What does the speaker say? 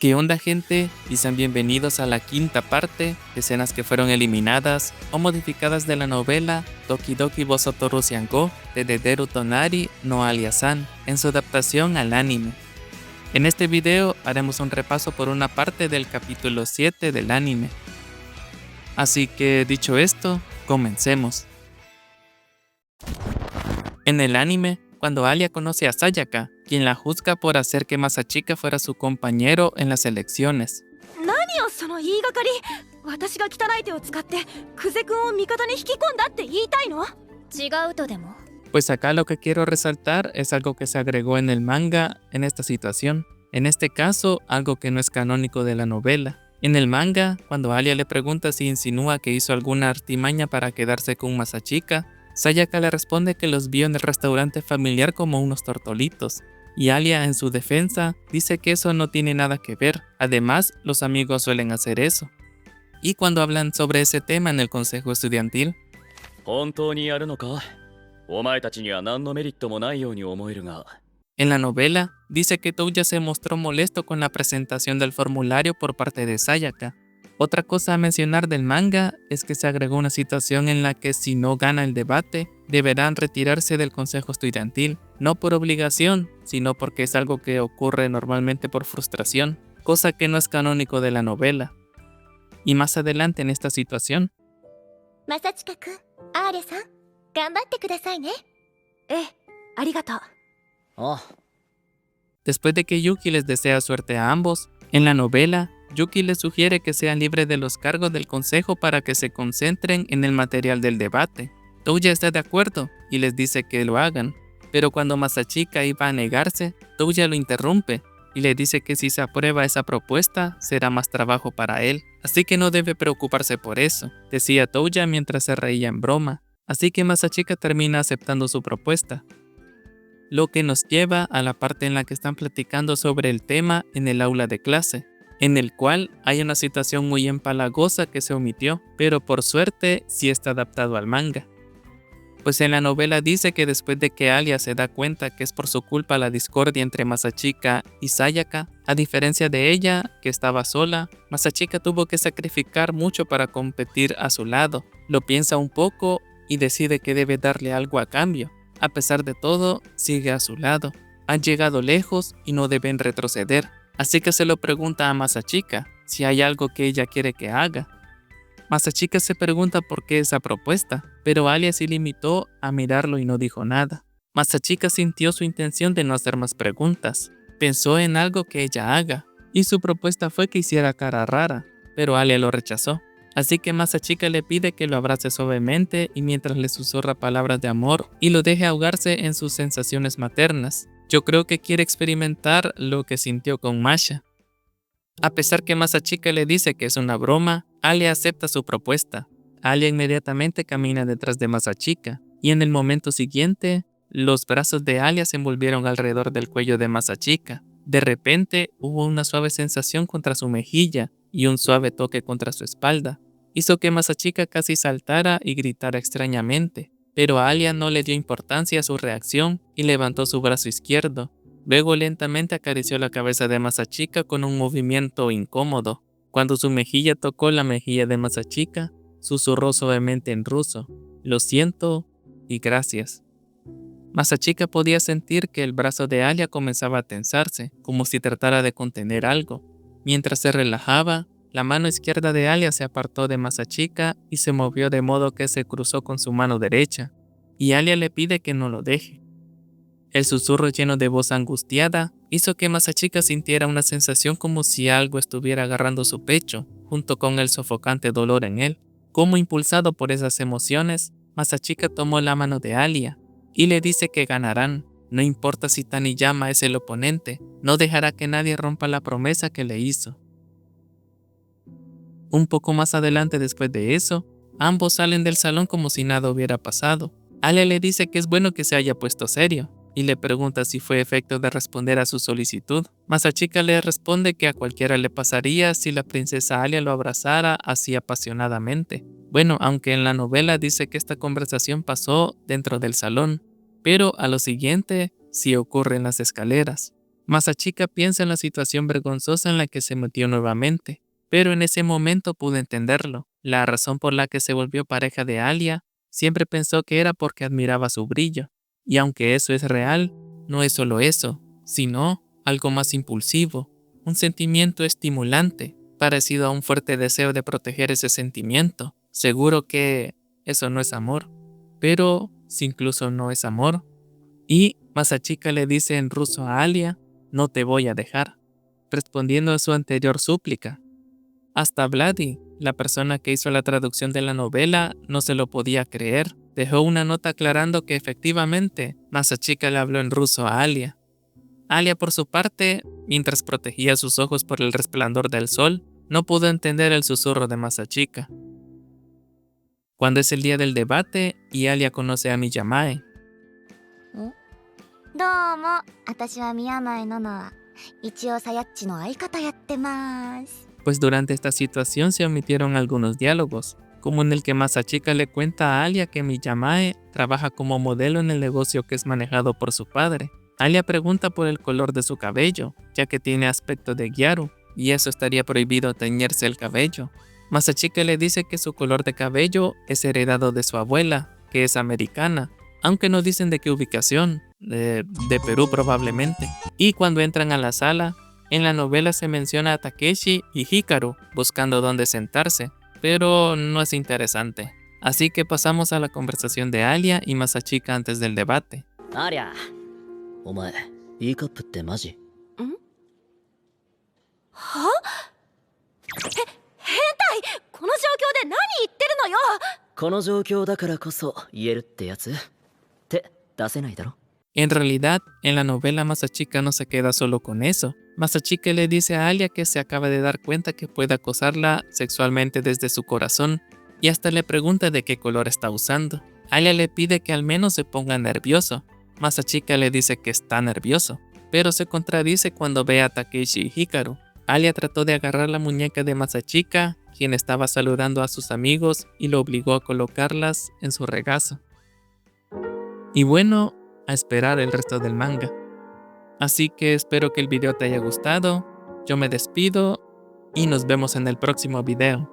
¿Qué onda, gente? Y sean bienvenidos a la quinta parte de escenas que fueron eliminadas o modificadas de la novela Doki Doki Bosotoru Sango de Dederu Tonari no Alia-san en su adaptación al anime. En este video haremos un repaso por una parte del capítulo 7 del anime. Así que dicho esto, comencemos. En el anime, cuando Alia conoce a Sayaka, quien la juzga por hacer que Masachika fuera su compañero en las elecciones. Pues acá lo que quiero resaltar es algo que se agregó en el manga en esta situación. En este caso, algo que no es canónico de la novela. En el manga, cuando Alia le pregunta si insinúa que hizo alguna artimaña para quedarse con Masachika, Sayaka le responde que los vio en el restaurante familiar como unos tortolitos. Y Alia, en su defensa, dice que eso no tiene nada que ver. Además, los amigos suelen hacer eso. Y cuando hablan sobre ese tema en el consejo estudiantil, en la novela, dice que Touya se mostró molesto con la presentación del formulario por parte de Sayaka. Otra cosa a mencionar del manga es que se agregó una situación en la que si no gana el debate, deberán retirarse del consejo estudiantil, no por obligación, sino porque es algo que ocurre normalmente por frustración, cosa que no es canónico de la novela. Y más adelante en esta situación, Masachika-kun, Aria-san, ganbatte kudasai ne. Arigatou. Después de que Yuki les desea suerte a ambos, en la novela, Yuki les sugiere que sean libres de los cargos del consejo para que se concentren en el material del debate. Touya está de acuerdo y les dice que lo hagan, pero cuando Masachika iba a negarse, Touya lo interrumpe y le dice que si se aprueba esa propuesta, será más trabajo para él, así que no debe preocuparse por eso, decía Touya mientras se reía en broma, así que Masachika termina aceptando su propuesta. Lo que nos lleva a la parte en la que están platicando sobre el tema en el aula de clase, en el cual hay una situación muy empalagosa que se omitió, pero por suerte sí está adaptado al manga. Pues en la novela dice que después de que Alia se da cuenta que es por su culpa la discordia entre Masachika y Sayaka, a diferencia de ella, que estaba sola, Masachika tuvo que sacrificar mucho para competir a su lado. Lo piensa un poco y decide que debe darle algo a cambio. A pesar de todo, sigue a su lado. Han llegado lejos y no deben retroceder. Así que se lo pregunta a Masachika si hay algo que ella quiere que haga. Masachika se pregunta por qué esa propuesta, pero Alia se limitó a mirarlo y no dijo nada. Masachika sintió su intención de no hacer más preguntas. Pensó en algo que ella haga, y su propuesta fue que hiciera cara rara, pero Alia lo rechazó. Así que Masachika le pide que lo abrace suavemente y mientras le susurra palabras de amor y lo deje ahogarse en sus sensaciones maternas. Yo creo que quiere experimentar lo que sintió con Masha. A pesar que Masachika le dice que es una broma, Alia acepta su propuesta. Alia inmediatamente camina detrás de Masachika y en el momento siguiente, los brazos de Alia se envolvieron alrededor del cuello de Masachika. De repente, hubo una suave sensación contra su mejilla y un suave toque contra su espalda. Hizo que Masachika casi saltara y gritara extrañamente, pero Alia no le dio importancia a su reacción y levantó su brazo izquierdo. Luego lentamente acarició la cabeza de Masachika con un movimiento incómodo. Cuando su mejilla tocó la mejilla de Masachika, susurró suavemente en ruso: "Lo siento y gracias". Masachika podía sentir que el brazo de Alia comenzaba a tensarse, como si tratara de contener algo. Mientras se relajaba, la mano izquierda de Alia se apartó de Masachika y se movió de modo que se cruzó con su mano derecha, y Alia le pide que no lo deje. El susurro lleno de voz angustiada hizo que Masachika sintiera una sensación como si algo estuviera agarrando su pecho, junto con el sofocante dolor en él. Como impulsado por esas emociones, Masachika tomó la mano de Alia y le dice que ganarán. No importa si Taniyama es el oponente, no dejará que nadie rompa la promesa que le hizo. Un poco más adelante después de eso, ambos salen del salón como si nada hubiera pasado. Alia le dice que es bueno que se haya puesto serio, y le pregunta si fue efecto de responder a su solicitud. Masachika le responde que a cualquiera le pasaría si la princesa Alia lo abrazara así apasionadamente. Bueno, aunque en la novela dice que esta conversación pasó dentro del salón, pero a lo siguiente sí ocurre en las escaleras. Masachika piensa en la situación vergonzosa en la que se metió nuevamente, pero en ese momento pudo entenderlo. La razón por la que se volvió pareja de Alia siempre pensó que era porque admiraba su brillo. Y aunque eso es real, no es solo eso, sino algo más impulsivo, un sentimiento estimulante, parecido a un fuerte deseo de proteger ese sentimiento. Seguro que eso no es amor, pero si incluso no es amor. Y Masachika le dice en ruso a Alia, no te voy a dejar, respondiendo a su anterior súplica. Hasta Vladi, la persona que hizo la traducción de la novela, no se lo podía creer. Dejó una nota aclarando que efectivamente Masachika le habló en ruso a Alia. Alia, por su parte, mientras protegía sus ojos por el resplandor del sol, no pudo entender el susurro de Masachika. Cuando es el día del debate y Alia conoce a Miyamae. どうも、私は宮前ののは一応さやっちの相方やってます。 Pues durante esta situación se omitieron algunos diálogos, como en el que Masachika le cuenta a Alia que Miyamae trabaja como modelo en el negocio que es manejado por su padre. Alia pregunta por el color de su cabello, ya que tiene aspecto de Gyaru, y eso estaría prohibido teñirse el cabello. Masachika le dice que su color de cabello es heredado de su abuela, que es americana, aunque no dicen de qué ubicación, de Perú probablemente. Y cuando entran a la sala, en la novela se menciona a Takeshi y Hikaru buscando dónde sentarse, pero no es interesante. Así que pasamos a la conversación de Alia y Masachika antes del debate. Alia, omae, ¿Eカップってマジ? は？変態！この状況で何言ってるのよ！この状況だからこそ言えるってやつって出せないだろ? En realidad, en la novela Masachika no se queda solo con eso. Masachika le dice a Alia que se acaba de dar cuenta que puede acosarla sexualmente desde su corazón y hasta le pregunta de qué color está usando. Alia le pide que al menos se ponga nervioso. Masachika le dice que está nervioso, pero se contradice cuando ve a Takeshi y Hikaru. Alia trató de agarrar la muñeca de Masachika, quien estaba saludando a sus amigos, y lo obligó a colocarlas en su regazo. Y bueno, a esperar el resto del manga. Así que espero que el video te haya gustado, yo me despido y nos vemos en el próximo video.